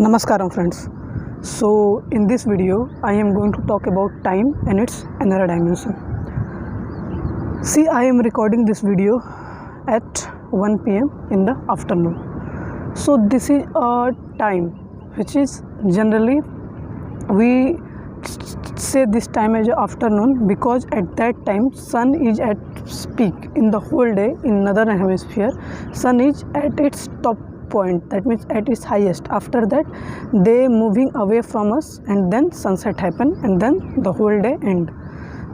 Namaskaram friends. So in this video I am going to talk about time and its another dimension. See, I am recording this video at 1 p.m. in the afternoon. So this is a time which is generally we say this time as afternoon because at that time sun is at peak in the whole day. In northern hemisphere sun is at its top point, that means at its highest. After that they moving away from us and then sunset happen and then the whole day end.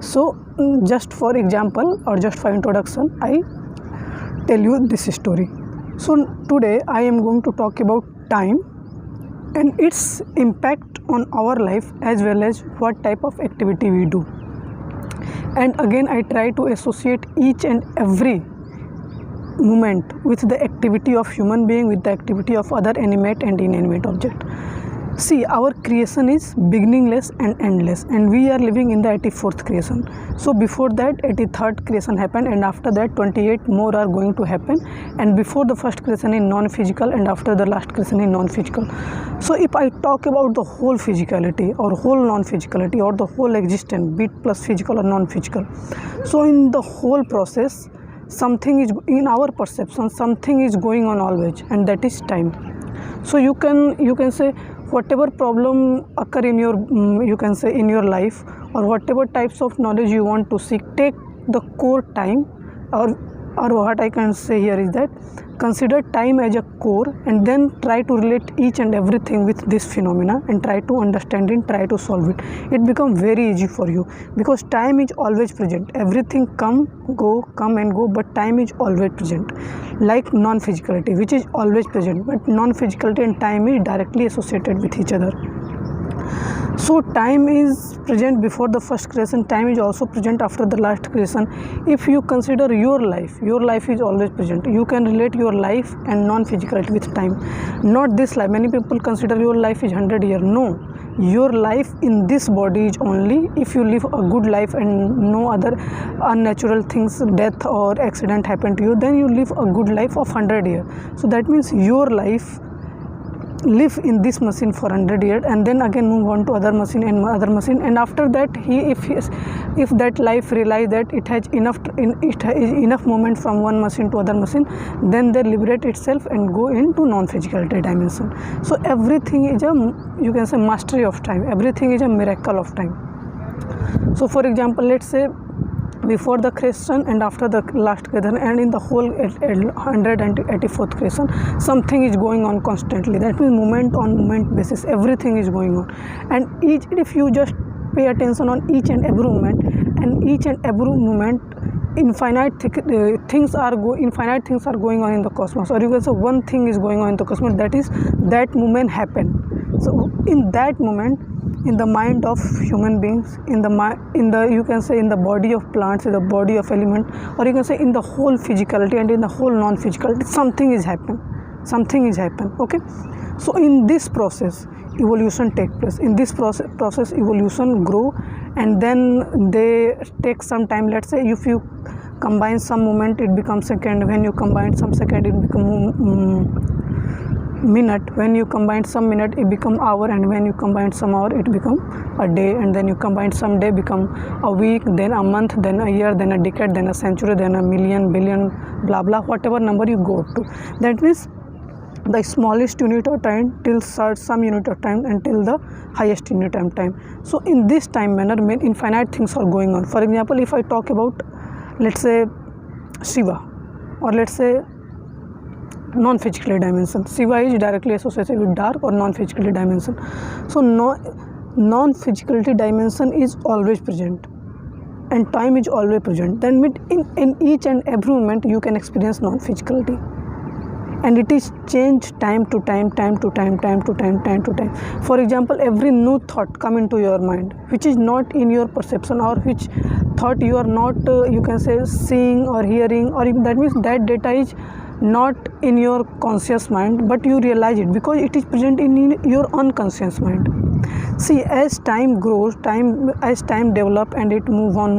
So just for example or just for introduction I tell you this story. So today I am going to talk about time and its impact on our life as well as what type of activity we do. And again I try to associate each and every movement with the activity of human being, with the activity of other animate and inanimate object. See, our creation is beginningless and endless, and we are living in the 84th creation. So before that 83rd creation happened, and after that 28 more are going to happen, and before the first creation in non-physical and after the last creation in non-physical. So if I talk about the whole physicality or whole non-physicality or the whole existence, be it plus physical or non-physical, so in the whole process something is, in our perception, something is going on always, and that is time. So you can say whatever problem occur in your you can say in your life, or whatever types of knowledge you want to seek, take the core time, or what I can say here is that consider time as a core and then try to relate each and everything with this phenomena and try to understand it, try to solve it. It becomes very easy for you because time is always present. Everything come and go, but time is always present. Like non-physicality, which is always present, but non-physicality and time is directly associated with each other. So time is present before the first creation, time is also present after the last creation. If you consider your life is always present. You can relate your life and non-physicality with time. Not this life. Many people consider your life is 100 years. No, your life in this body is only if you live a good life and no other unnatural things, death or accident happen to you, then you live a good life of 100 years. So that means your life live in this machine for 100 years and then again move on to other machine, and after that if that life realize that it has enough movement from one machine to other machine, then they liberate itself and go into non-physicality dimension. So everything is a, you can say, mastery of time. Everything is a miracle of time. So for example, let's say before the creation and after the last creation and in the whole 184th creation, something is going on constantly. That means moment on moment basis everything is going on, and if you just pay attention on each and every moment, and each and every moment infinite things are going on in the cosmos, or you can say one thing is going on in the cosmos, that is that moment happen. So in that moment, in the mind of human beings, in the you can say in the body of plants, in the body of element, or you can say in the whole physicality and in the whole non-physicality, something is happen. Okay, so in this process evolution take place. In this process evolution grow, and then they take some time. Let's say if you combine some moment, it becomes second. When you combine some second, it becomes minute. When you combine some minute, it become hour, and when you combine some hour, it become a day, and then you combine some day, become a week, then a month, then a year, then a decade, then a century, then a million, billion, blah blah, whatever number you go to. That means the smallest unit of time till some unit of time until the highest unit of time. So in this time manner, infinite things are going on. For example, if I talk about, let's say, Shiva, or let's say non-physically dimension. Shiva is directly associated with dark or non-physicality dimension. So non-physicality dimension is always present and time is always present. Then in each and every moment you can experience non-physicality, and it is changed time to time. For example, every new thought come into your mind which is not in your perception, or which thought you are not you can say seeing or hearing, or that means that data is not in your conscious mind, but you realize it because it is present in your unconscious mind. See, as time grows, as time develop and it move on,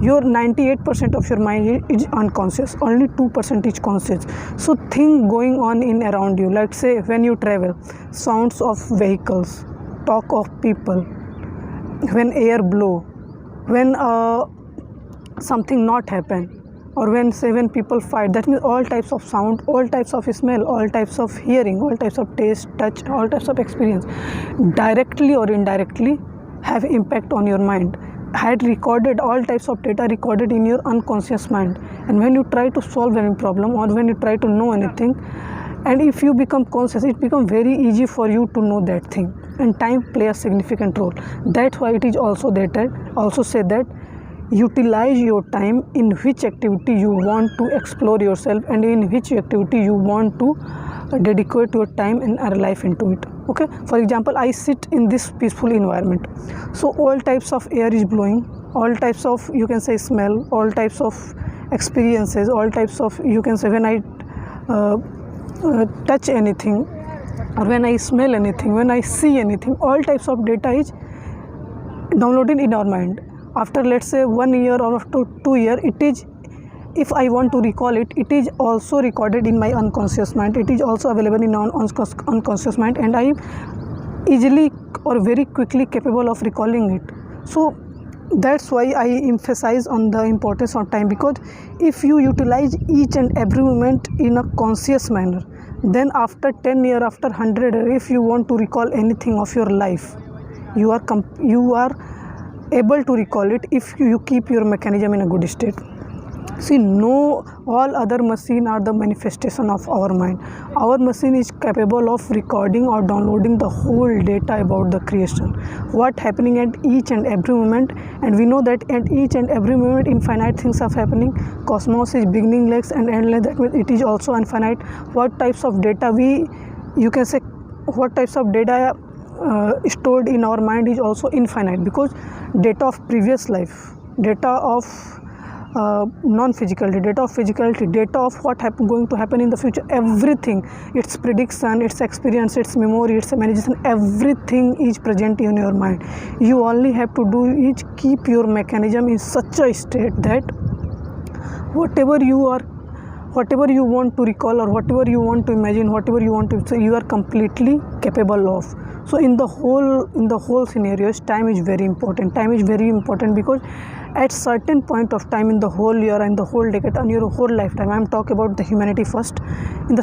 your 98% of your mind is unconscious, only 2% is conscious. So thing going on in around you, let's say when you travel, sounds of vehicles, talk of people, when air blow, when something not happen, or when people fight, that means all types of sound, all types of smell, all types of hearing, all types of taste, touch, all types of experience directly or indirectly have impact on your mind, had recorded all types of data recorded in your unconscious mind. And when you try to solve any problem or when you try to know anything, and if you become conscious, it becomes very easy for you to know that thing, and time play a significant role. That's why it is also said that utilize your time in which activity you want to explore yourself and in which activity you want to dedicate your time and our life into it. Okay, for example, I sit in this peaceful environment, so all types of air is blowing, all types of, you can say, smell, all types of experiences, all types of, you can say, when I touch anything or when I smell anything, when I see anything, all types of data is downloaded in our mind. After, let's say, 1 year or after 2 years, it is, if I want to recall it, it is also recorded in my unconscious mind. It is also available in unconscious mind, and I am easily or very quickly capable of recalling it. So that's why I emphasize on the importance of time, because if you utilize each and every moment in a conscious manner, then after 10 years, after 100 years, if you want to recall anything of your life, you are able to recall it if you keep your mechanism in a good state. See, no, all other machine are the manifestation of our mind. Our machine is capable of recording or downloading the whole data about the creation, what happening at each and every moment. And we know that at each and every moment infinite things are happening. Cosmos is beginningless and endless, that means it is also infinite. What types of data what types of data stored in our mind is also infinite, because data of previous life, data of non-physicality, data of physicality, data of what going to happen in the future, everything, its prediction, its experience, its memory, its imagination, everything is present in your mind. You only have to do is keep your mechanism in such a state that whatever you want to recall or whatever you want to imagine, whatever you want to say, you are completely capable of. So in the whole scenarios, time is very important. Time is very important because at certain point of time in the whole year and the whole decade and your whole lifetime, I am talking about the humanity first, in the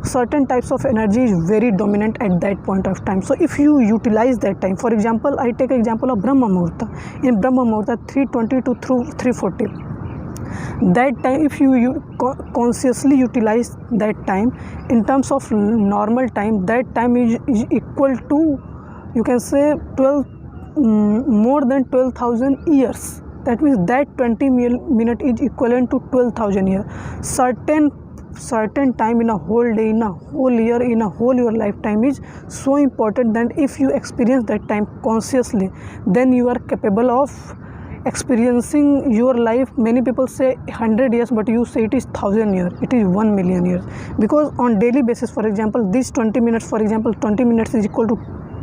certain types of energy is very dominant at that point of time. So if you utilize that time, for example, I take example of Brahma Muhurta. In Brahma Muhurta, 3:20 to 3:40, that time, if you consciously utilize that time in terms of normal time, that time is equal to, you can say, more than 12,000 years. That means that 20 minute is equivalent to 12,000 years. Certain time in a whole day, in a whole year, in a whole your lifetime is so important that if you experience that time consciously, then you are capable of experiencing your life. Many people say 100 years, but you say it is 1,000 years, it is 1 million years, because on daily basis, for example, these 20 minutes, for example, 20 minutes is equal to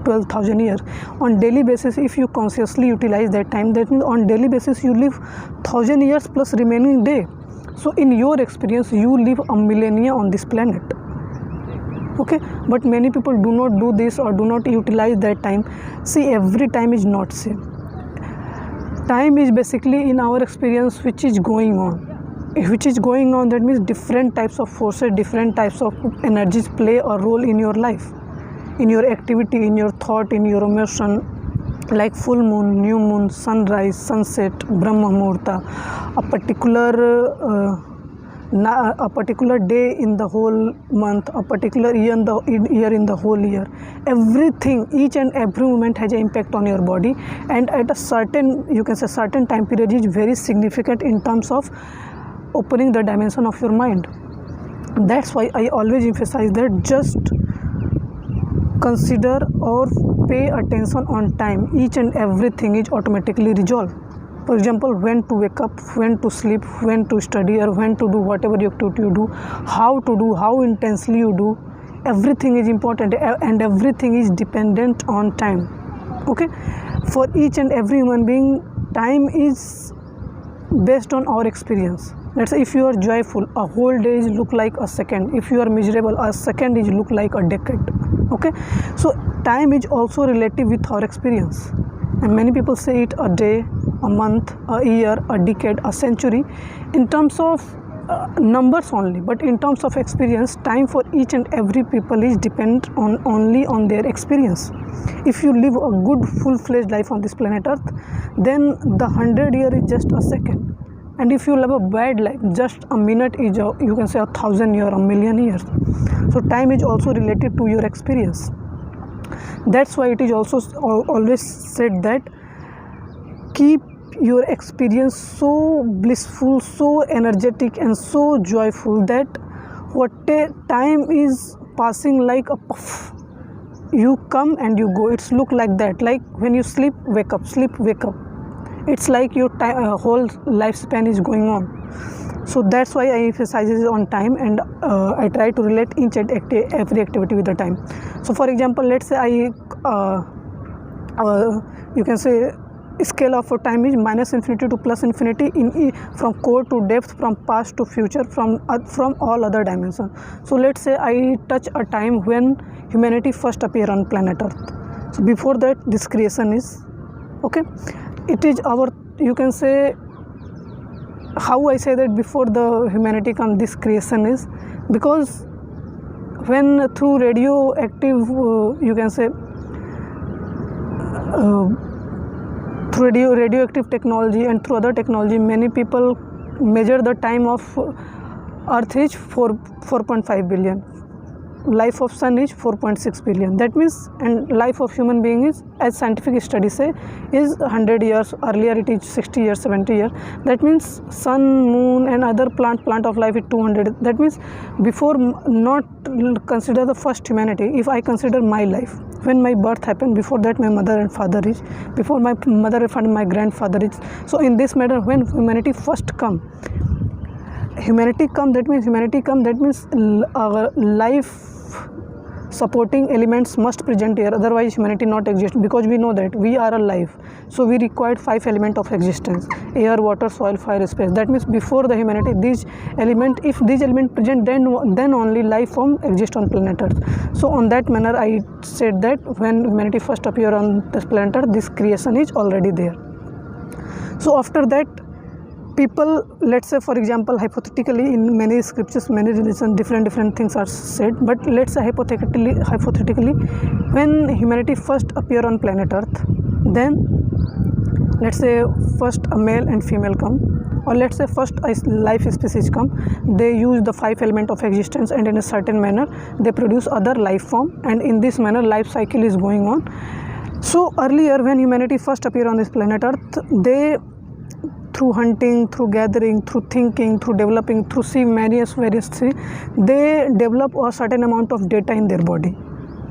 12,000 years. On daily basis, if you consciously utilize that time, that means on daily basis you live 1,000 years plus remaining day. So in your experience, you live a millennia on this planet. Okay, but many people do not do this or do not utilize that time. See, every time is not same. Time is basically, in our experience, which is going on. That means different types of forces, different types of energies play a role in your life, in your activity, in your thought, in your emotion, like full moon, new moon, sunrise, sunset, Brahma Muhurta, a particular day in the whole month, a particular year in the whole year. Everything, each and every moment has an impact on your body, and at a certain, you can say, certain time period is very significant in terms of opening the dimension of your mind. That's why I always emphasize that just consider or pay attention on time. Each and everything is automatically resolved. For example, when to wake up, when to sleep, when to study, or when to do whatever activity you do, how to do, how intensely you do, everything is important and everything is dependent on time. Okay, for each and every human being, time is based on our experience. Let's say if you are joyful, a whole day is look like a second. If you are miserable, a second is look like a decade. Okay, so time is also relative with our experience, and many people say it a day, a month, a year, a decade, a century, in terms of numbers only. But in terms of experience, time for each and every people is depend on only on their experience. If you live a good full-fledged life on this planet Earth, then the 100 year is just a second, and if you live a bad life, just a minute is you can say 1,000 year, a million years. So time is also related to your experience. That's why it is also always said that keep your experience so blissful, so energetic, and so joyful that what time is passing like a puff. You come and you go. It's look like that. Like when you sleep, wake up, sleep, wake up. It's like your whole lifespan is going on. So that's why I emphasize on time, and I try to relate each and every activity with the time. So for example, let's say you can say scale of time is minus infinity to plus infinity from core to depth, from past to future, from all other dimensions. So let's say I touch a time when humanity first appeared on planet Earth. So before that, this creation is okay. It is our, you can say, how I say that before the humanity come, this creation is because when through radioactive you can say through radioactive technology and through other technology, many people measure the time of Earth is 4.5 billion. Life of sun is 4.6 billion. That means, and life of human being is, as scientific studies say, is 100 years. Earlier it is 60 years, 70 years. That means sun, moon, and other plant of life is 200. That means before, not consider the first humanity. If I consider my life, when my birth happened, before that my mother and father is, before my mother and my grandfather is. So in this matter, when humanity first come, that means our life supporting elements must present here, otherwise humanity not exist, because we know that we are alive. So we required 5 elements of existence: air, water, soil, fire, space. That means before the humanity, these element, if these elements present, then only life form exist on planet Earth. So on that manner I said that when humanity first appear on this planet Earth, this creation is already there. So after that, people, let's say for example, hypothetically, in many scriptures, many religions, different things are said, but let's say hypothetically, when humanity first appear on planet Earth, then let's say first a male and female come, or let's say first a life species come. They use the 5 elements of existence, and in a certain manner they produce other life form, and in this manner life cycle is going on. So earlier, when humanity first appear on this planet Earth, they, through hunting, through gathering, through thinking, through developing, through seeing various things, they develop a certain amount of data in their body.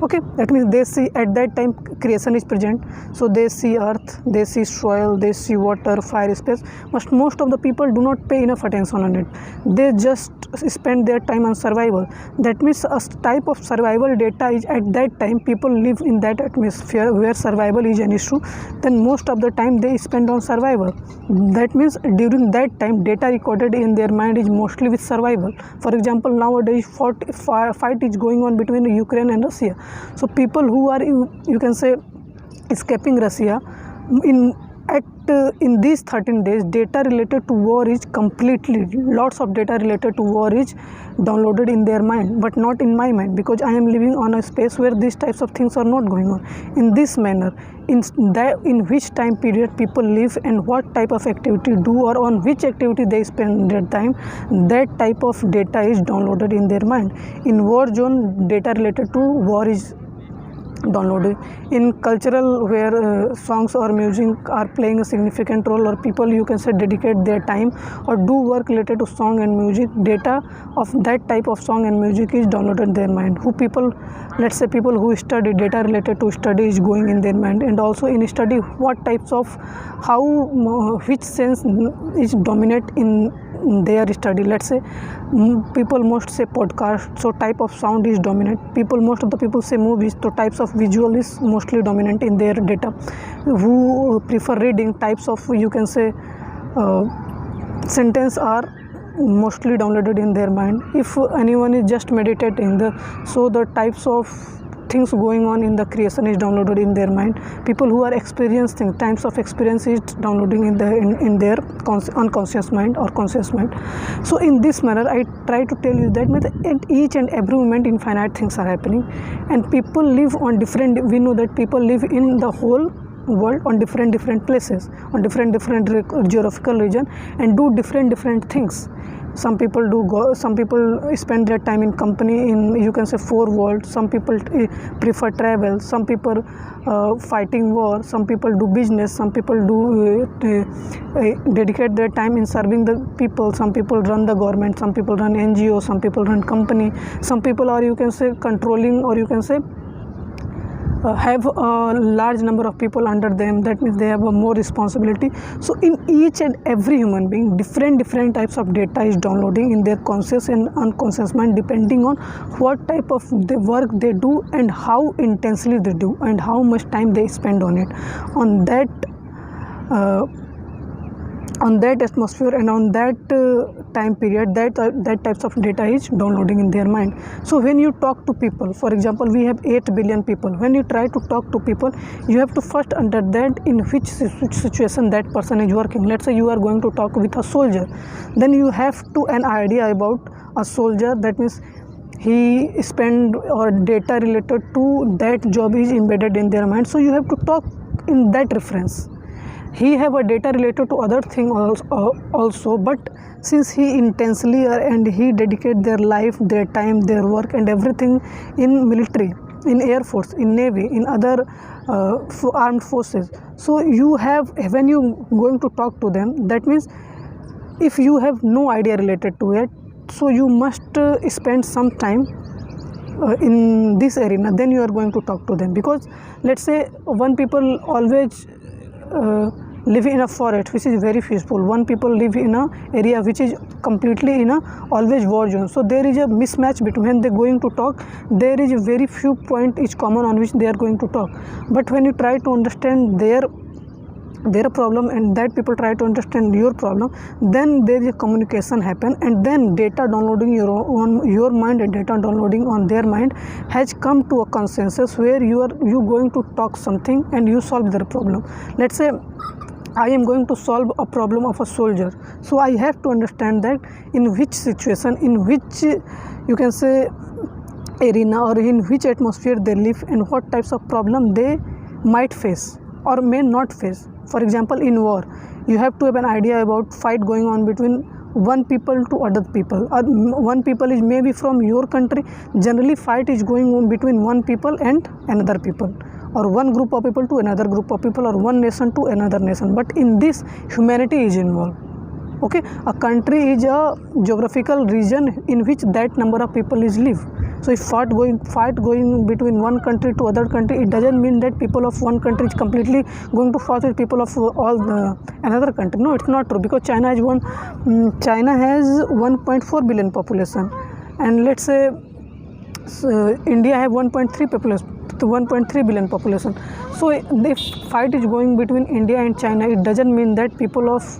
Okay, that means they see, at that time creation is present, so they see earth, they see soil, they see water, fire, space. But most of the people do not pay enough attention on it. They just spend their time on survival. That means a type of survival data is, at that time people live in that atmosphere where survival is an issue, then most of the time they spend on survival. That means during that time data recorded in their mind is mostly with survival. For example, nowadays fight is going on between Ukraine and Russia. So people who are, you can say, escaping Russia, in these 13 days, data related to war is completely, lots of data related to war is downloaded in their mind, but not in my mind, because I am living on a space where these types of things are not going on. In this manner, in which time period people live and what type of activity do, or on which activity they spend their time, that type of data is downloaded in their mind. In war zone, data related to war is downloaded. In cultural, where songs or music are playing a significant role, or people, you can say, dedicate their time or do work related to song and music, data of that type of song and music is downloaded in their mind. Who people, let's say people who study, data related to study is going in their mind, and also in study what types of, how, which sense is dominate in their study. Let's say people most say podcast, so type of sound is dominant. Most of the people say movies, so types of visual is mostly dominant in their data. Who prefer reading, types of, you can say, sentence are mostly downloaded in their mind. If anyone is just meditating, so the types of things going on in the creation is downloaded in their mind. People who are experiencing, types of experience is downloading in their unconscious mind or conscious mind. So in this manner, I try to tell you that at each and every moment infinite things are happening, and people live on different, we know that people live in the whole world on different places, on different geographical region, and do different things. Some people spend their time in company in, you can say, 4 worlds. Some people prefer travel, some people fighting war, some people do business, some people do dedicate their time in serving the people, some people run the government, some people run NGO, some people run company, some people are, you can say, controlling, or you can say have a large number of people under them. That means they have a more responsibility. So in each and every human being, different types of data is downloading in their conscious and unconscious mind, depending on what type of the work they do and how intensely they do and how much time they spend on it. On that atmosphere and on that time period, that types of data is downloading in their mind. So when you talk to people, for example, we have 8 billion people. When you try to talk to people, you have to first understand in which situation that person is working. Let's say you are going to talk with a soldier, then you have to an idea about a soldier. That means he spend or data related to that job is embedded in their mind. So you have to talk in that reference. He have a data related to other thing also, but since he intensely and he dedicate their life, their time, their work and everything in military, in air force, in navy, in other armed forces. So you have, when you going to talk to them, that means if you have no idea related to it, so you must spend some time in this arena, then you are going to talk to them. Because let's say one people always live in a forest which is very peaceful, one people live in a area which is completely in a always war zone. So there is a mismatch between, when they going to talk, there is a very few point is common on which they are going to talk. But when you try to understand their problem and that people try to understand your problem, then there is a communication happen, and then data downloading on your mind and data downloading on their mind has come to a consensus where you going to talk something and you solve their problem. Let's say I am going to solve a problem of a soldier, so I have to understand that in which situation, in which you can say arena or in which atmosphere they live and what types of problem they might face or may not face. For example, in war, you have to have an idea about fight going on between one people to other people. One people is maybe from your country. Generally, fight is going on between one people and another people, or one group of people to another group of people, or one nation to another nation. But in this, humanity is involved. Okay, a country is a geographical region in which that number of people is live. So if fight going between one country to other country, it doesn't mean that people of one country is completely going to fight with people of another country. No, it's not true, because China has 1.4 billion population, and let's say India have 1.3 billion population. So if fight is going between India and China, it doesn't mean that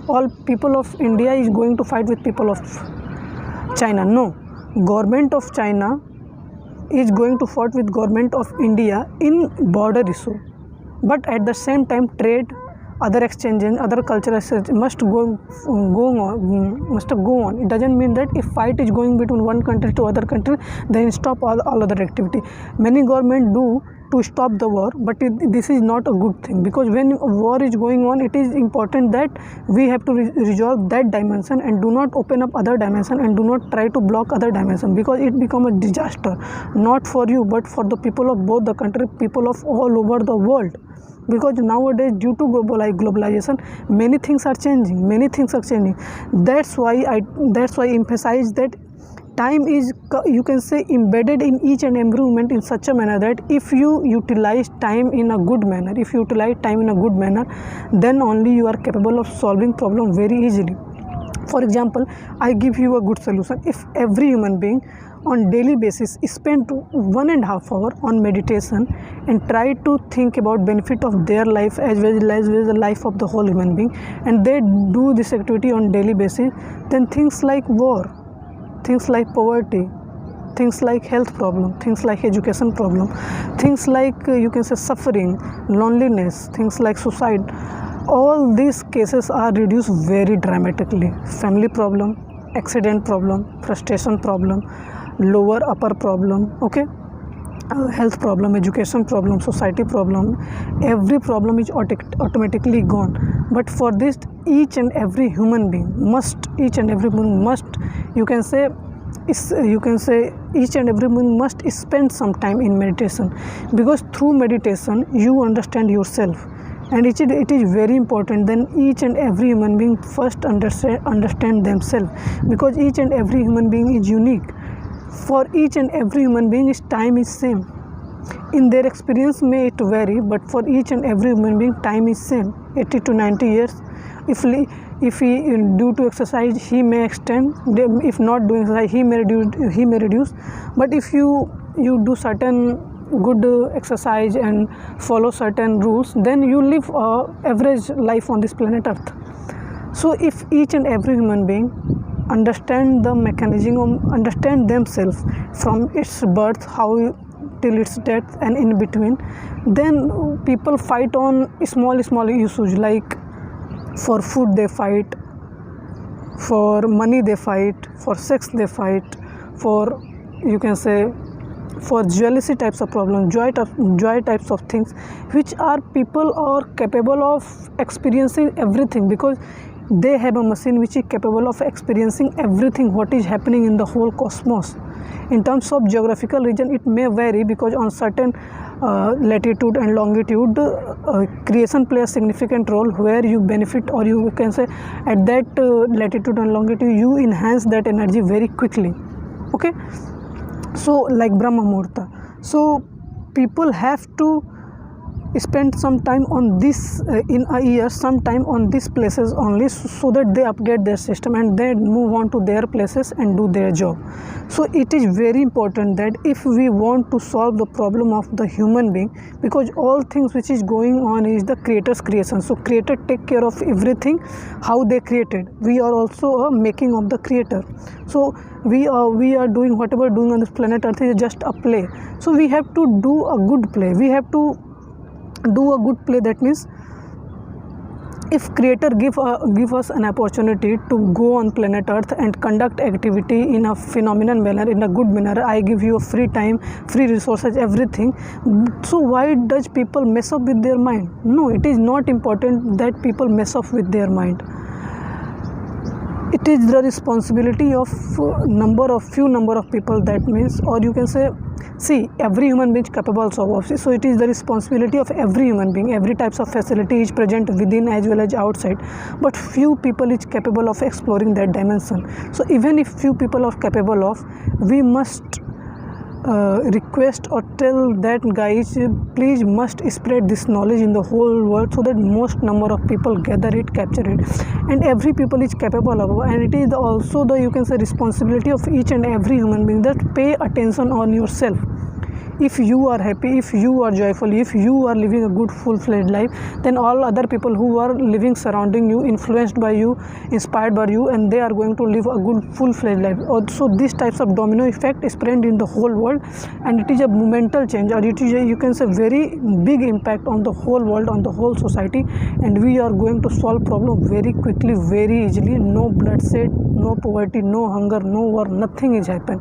all people of India is going to fight with people of China. No, government of China is going to fight with government of India in border issue, but at the same time trade, other exchange and other cultural exchange must go on. It doesn't mean that if fight is going between one country to other country, then stop all other activity. Many government do to stop the war, but this is not a good thing, because when war is going on, it is important that we have to resolve that dimension and do not open up other dimension and do not try to block other dimension, because it become a disaster, not for you but for the people of both the country, people of all over the world. Because nowadays, due to globalization, many things are changing. That's why I emphasize that time is, you can say, embedded in each and every moment in such a manner that if you utilize time in a good manner, then only you are capable of solving problem very easily. For example, I give you a good solution. If every human being on daily basis spend 1.5 hours on meditation and try to think about benefit of their life as well as the life of the whole human being, and they do this activity on daily basis, then things like war, things like poverty, things like health problem, things like education problem, things like you can say suffering, loneliness, things like suicide, all these cases are reduced very dramatically. Family problem, accident problem, frustration problem, lower upper problem, okay, health problem, education problem, society problem, every problem is automatically gone. But for this, each and every human being must you can say each and every one must spend some time in meditation, because through meditation you understand yourself, and it is very important. Then each and every human being first understand themselves, because each and every human being is unique. For each and every human being, time is same. In their experience may it vary, but for each and every human being, time is same, 80 to 90 years. If he due to exercise, he may extend. If not doing exercise, he may reduce. But if you do certain good exercise and follow certain rules, then you live average life on this planet Earth. So if each and every human being understand the mechanism, understand themselves from its birth, how till its death and in between, then people fight on small issues, like for food they fight, for money they fight, for sex they fight, for you can say for jealousy types of problem, joy types of things, which are people are capable of experiencing everything, because they have a machine which is capable of experiencing everything what is happening in the whole cosmos. In terms of geographical region, it may vary, because on certain latitude and longitude, creation plays a significant role, where you benefit, or you can say at that latitude and longitude you enhance that energy very quickly, okay. So like Brahma Muhurta, so people have to spend some time on this in a year, some time on these places only, so that they upgrade their system and they move on to their places and do their job. So it is very important that if we want to solve the problem of the human being, because all things which is going on is the creator's creation, so creator take care of everything how they created. We are also a making of the creator, so we are doing whatever doing on this planet Earth is just a play. So we have to do a good play, we have to do a good play. That means if creator give us an opportunity to go on planet Earth and conduct activity in a phenomenal manner, in a good manner, I give you a free time, free resources, everything. So why does people mess up with their mind? No, it is not important that people mess up with their mind. It is the responsibility of few number of people. That means, or you can say, see, every human being is capable of, so it is the responsibility of every human being. Every types of facility is present within as well as outside, but few people is capable of exploring that dimension. So even if few people are capable of, we must request or tell that guys, please must spread this knowledge in the whole world, so that most number of people gather it, capture it, and every people is capable of. And it is also the, you can say, responsibility of each and every human being, that pay attention on yourself. If you are happy, if you are joyful, if you are living a good full-fledged life, then all other people who are living surrounding you, influenced by you, inspired by you, and they are going to live a good full-fledged life. Also these types of domino effect spread in the whole world, and it is a monumental change, or it is a, you can say, very big impact on the whole world, on the whole society, and we are going to solve problem very quickly, very easily. No bloodshed, no poverty, no hunger, no war, nothing is happen.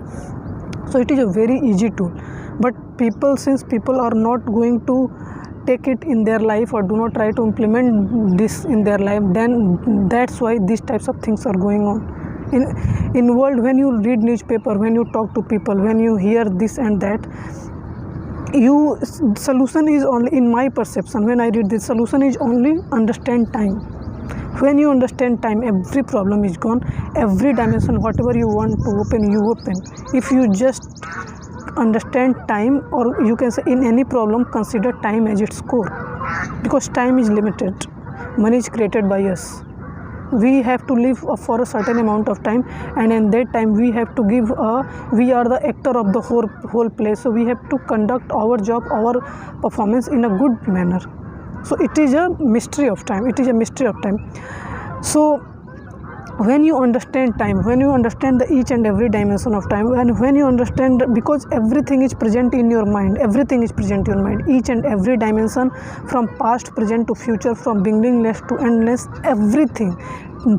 So it is a very easy tool. But people, since people are not going to take it in their life, or do not try to implement this in their life, then that's why these types of things are going on in world. When you read newspaper, when you talk to people, when you hear this and that, solution is only, in my perception, when I read this, solution is only understand time. When you understand time, every problem is gone, every dimension, whatever you want to open, you open. If you just understand time, or you can say in any problem, consider time as its core, because time is limited. Money is created by us, we have to live for a certain amount of time, and in that time we have to give we are the actor of the whole play, so we have to conduct our job, our performance in a good manner. So it is a mystery of time, it is a mystery of time. So when you understand time, when you understand the each and every dimension of time, and when you understand, because everything is present in your mind, everything is present in your mind, each and every dimension, from past, present to future, from beginningless to endless, everything,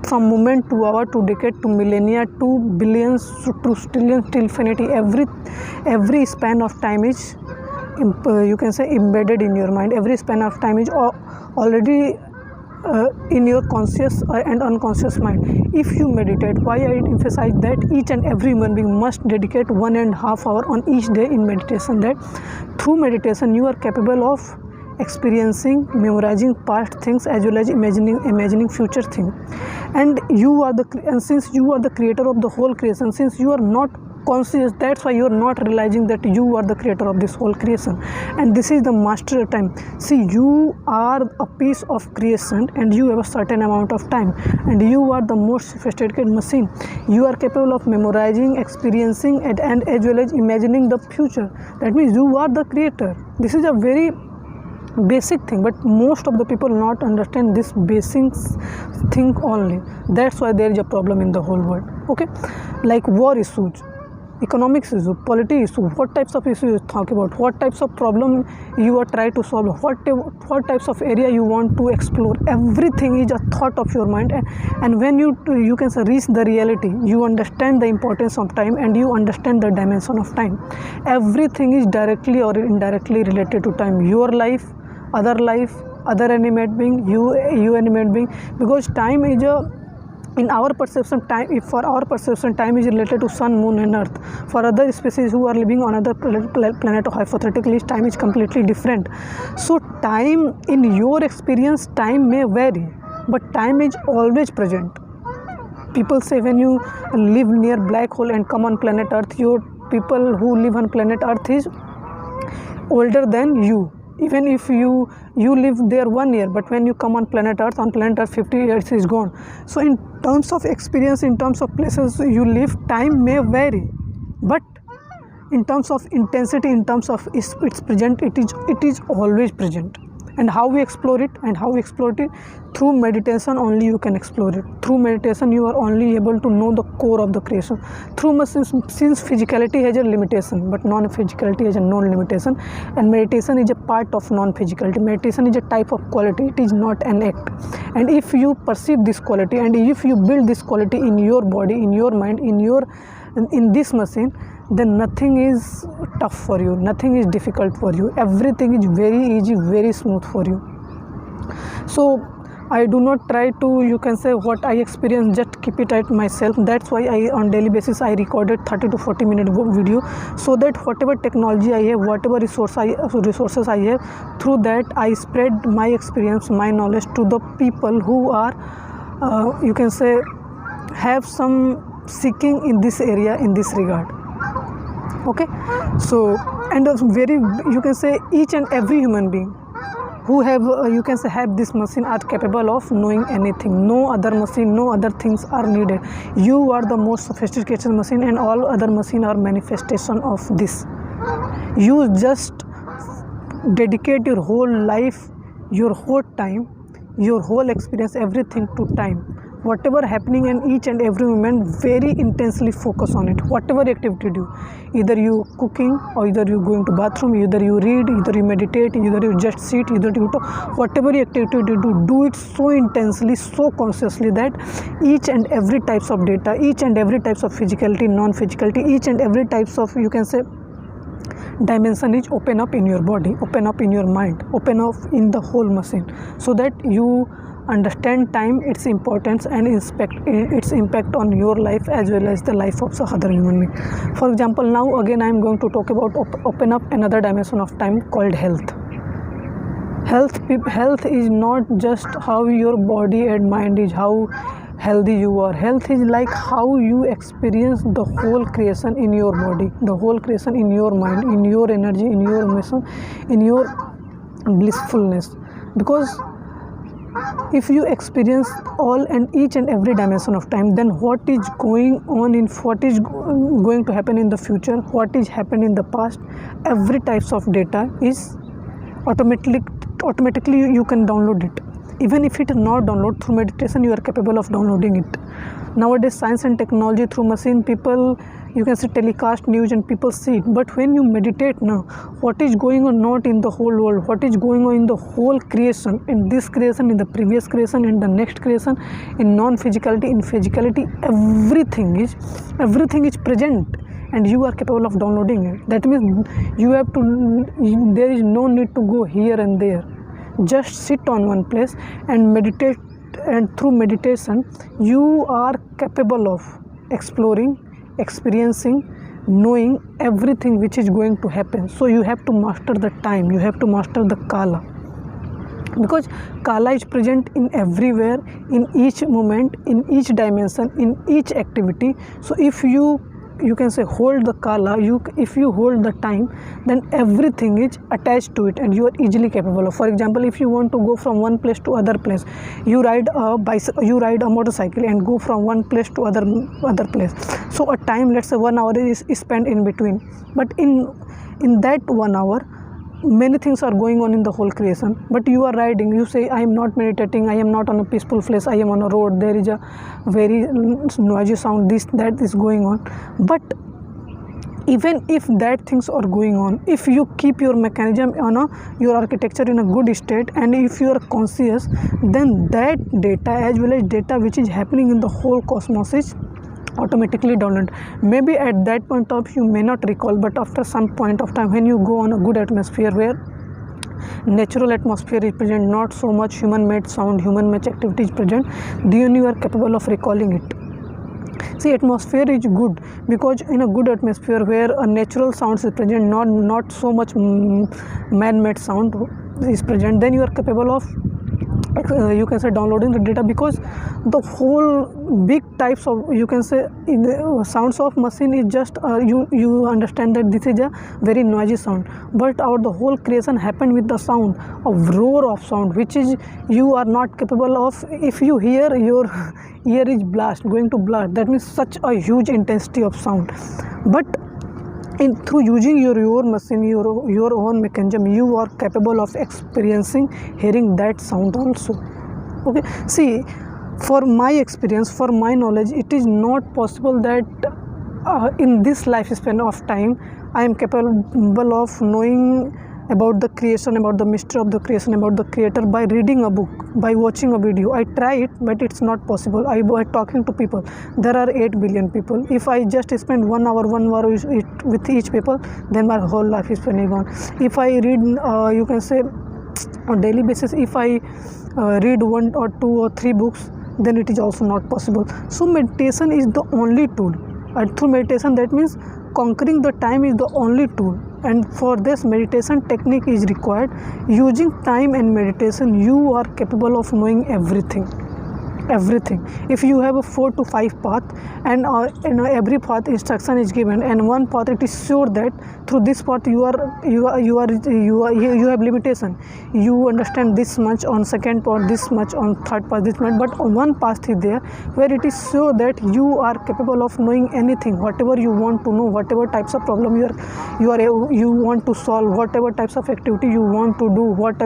from moment to hour to decade to millennia to billions to trillions till infinity, every span of time is you can say embedded in your mind. Every span of time is already in your conscious and unconscious mind. If you meditate, why I emphasize that each and every human being must dedicate 1.5 hours on each day in meditation, that through meditation you are capable of experiencing, memorizing past things as well as imagining future things. And since you are the creator of the whole creation, since you are not conscious, that's why you are not realizing that you are the creator of this whole creation. And this is the master time. See, you are a piece of creation and you have a certain amount of time, and you are the most sophisticated machine. You are capable of memorizing, experiencing, and as well as imagining the future. That means you are the creator. This is a very basic thing, but most of the people not understand this basic thing only. That's why there is a problem in the whole world. Okay, like war issues, economics issue, politics issue, what types of issues you talk about, what types of problem you are trying to solve, what types of area you want to explore, everything is a thought of your mind. And when you can say reach the reality, you understand the importance of time and you understand the dimension of time. Everything is directly or indirectly related to time. Your life, other animate being, you animate being, because time is in our perception, time, if for our perception time is related to sun, moon and earth, for other species who are living on other planet, or hypothetically time is completely different. So time, in your experience, time may vary, but time is always present. People say when you live near black hole and come on planet earth, your people who live on planet earth is older than you. Even if you live there 1 year, but when you come on planet earth 50 years is gone. So in terms of experience, in terms of places you live, time may vary, but in terms of intensity, in terms of its present, it is always present. And how we explore it, through meditation only you can explore it. Through meditation you are only able to know the core of the creation. Since physicality has a limitation, but non-physicality has a non-limitation, and meditation is a part of non-physicality. Meditation is a type of quality, it is not an act. And if you perceive this quality, and if you build this quality in your body, in your mind, in this machine, then nothing is tough for you, nothing is difficult for you, everything is very easy, very smooth for you. So I do not try to, you can say, what I experience, just keep it at myself. That's why on daily basis I recorded 30 to 40 minute video, so that whatever technology I have, whatever resources I have, through that I spread my experience, my knowledge to the people who are you can say have some seeking in this area, in this regard. Okay, so, and you can say each and every human being who have you can say have this machine are capable of knowing anything. No other machine, no other things are needed. You are the most sophisticated machine, and all other machine are manifestation of this. You just dedicate your whole life, your whole time, your whole experience, everything to time. Whatever happening in each and every moment, very intensely focus on it. Whatever activity you do, either you cooking, or either you going to bathroom, either you read, either you meditate, either you just sit, either you talk, whatever activity you do it so intensely, so consciously, that each and every types of data, each and every types of physicality, non-physicality, each and every types of, you can say, dimension is open up in your body, open up in your mind, open up in the whole machine, so that you understand time, its importance, and its impact on your life as well as the life of the other human being. For example, now again I am going to talk about open up another dimension of time called health. Health is not just how your body and mind is, how healthy you are. Health is like how you experience the whole creation in your body, the whole creation in your mind, in your energy, in your emotion, in your blissfulness. Because If you experience all and each and every dimension of time, then what is going to happen in the future, what is happened in the past, every types of data is automatically you can download it. Even if it is not downloaded through meditation, you are capable of downloading it. Nowadays science and technology, through machine, people, you can see, telecast news and people see it. But when you meditate now, what is going on not in the whole world, what is going on in the whole creation, in this creation, in the previous creation, in the next creation, in non-physicality, in physicality, everything is present, and you are capable of downloading it. That means there is no need to go here and there. Just sit on one place and meditate, and through meditation you are capable of exploring, experiencing, knowing everything which is going to happen. So you have to master the time, you have to master the kala, because kala is present in everywhere, in each moment, in each dimension, in each activity. So if you can say hold the kala, if you hold the time, then everything is attached to it and you are easily capable of. For example, if you want to go from one place to other place, you ride a motorcycle and go from one place to other place. So a time, let's say 1 hour is spent in between, but in that 1 hour many things are going on in the whole creation. But you are riding, you say I am not meditating, I am not on a peaceful place, I am on a road, there is a very noisy sound, that is going on. But even if that things are going on, if you keep your mechanism on your architecture in a good state, and if you are conscious, then that data as well as data which is happening in the whole cosmos is automatically download. Maybe at that point of you may not recall, but after some point of time, when you go on a good atmosphere where natural atmosphere is present, not so much human made sound, human made activity is present, then you are capable of recalling it. See, atmosphere is good because in a good atmosphere where a natural sound is present, not so much man-made sound is present, then you are capable of you can say downloading the data, because the whole big types of, you can say, in the sounds of machine is just you understand that this is a very noisy sound, but the whole creation happened with the sound of roar of sound, which is you are not capable of. If you hear, your ear is going to blast, that means such a huge intensity of sound. But through using your machine, your own mechanism, you are capable of experiencing, hearing that sound also. Okay, see, for my experience, for my knowledge, it is not possible that in this lifespan of time I am capable of knowing about the creation, about the mystery of the creation, about the creator by reading a book, by watching a video. I try it, but it's not possible. By talking to people, there are 8 billion people. If I just spend 1 hour with each people, then my whole life is gone. If I read, you can say, on daily basis, if I read 1 or 2 or 3 books, then it is also not possible. So meditation is the only tool, and through meditation, that means conquering the time is the only tool. And for this, meditation technique is required. Using time and meditation, you are capable of knowing everything. If you have a 4 to 5 path, and every path instruction is given, and one path it is sure that through this path you have limitation. You understand this much on second path, this much on third path, this much, but one path is there where it is sure that you are capable of knowing anything, whatever you want to know, whatever types of problem you want to solve, whatever types of activity you want to do, what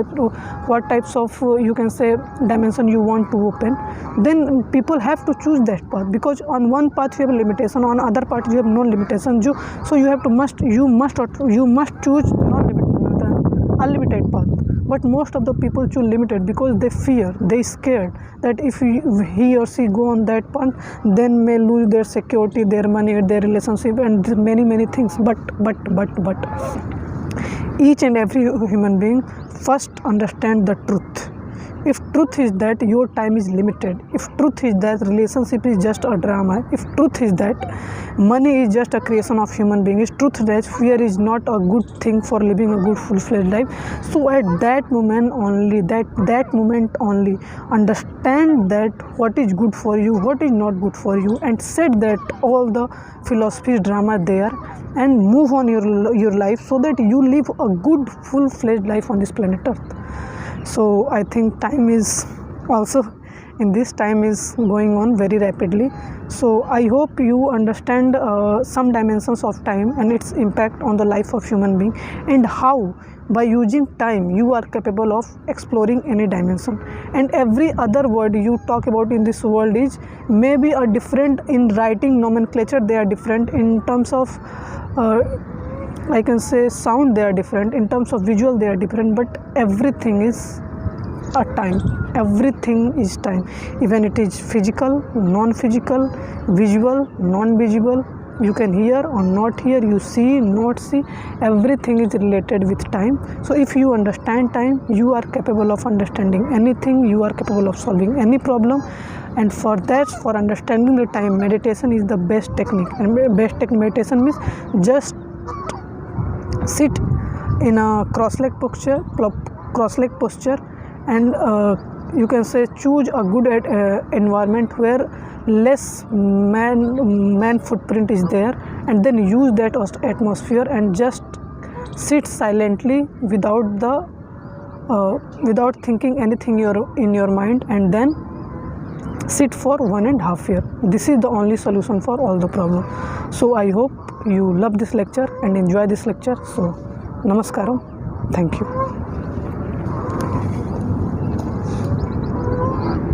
types of you can say dimension you want to open. Then people have to choose that path, because on one path you have a limitation, on other path you have no limitation. So you must choose the unlimited path. But most of the people choose limited because they fear, they scared that if he or she go on that path, then may lose their security, their money, their relationship, and many things. But each and every human being first understand the truth. If truth is that your time is limited, if truth is that relationship is just a drama, if truth is that money is just a creation of human being, if truth that fear is not a good thing for living a good full-fledged life, so at that moment only, that moment only, understand that what is good for you, what is not good for you, and set that all the philosophies drama there, and move on your life, so that you live a good full-fledged life on this planet Earth. So I think time is also in this time is going on very rapidly. So I hope you understand some dimensions of time and its impact on the life of human being, and how by using time you are capable of exploring any dimension. And every other word you talk about in this world is maybe a different in writing nomenclature, they are different in terms of I can say sound, they are different in terms of visual, they are different, but everything is a time. Everything is time, even it is physical, non-physical, visual, non-visual, you can hear or not hear, you see, not see, everything is related with time. So if you understand time, you are capable of understanding anything, you are capable of solving any problem. And for that, for understanding the time, meditation is the best technique. And best meditation means just sit in a cross-leg posture, and you can say choose a good environment where less man footprint is there, and then use that atmosphere and just sit silently without thinking anything in your mind, and then sit for 1.5 years. This is the only solution for all the problem. So I hope you love this lecture and enjoy this lecture. So namaskaram, thank you.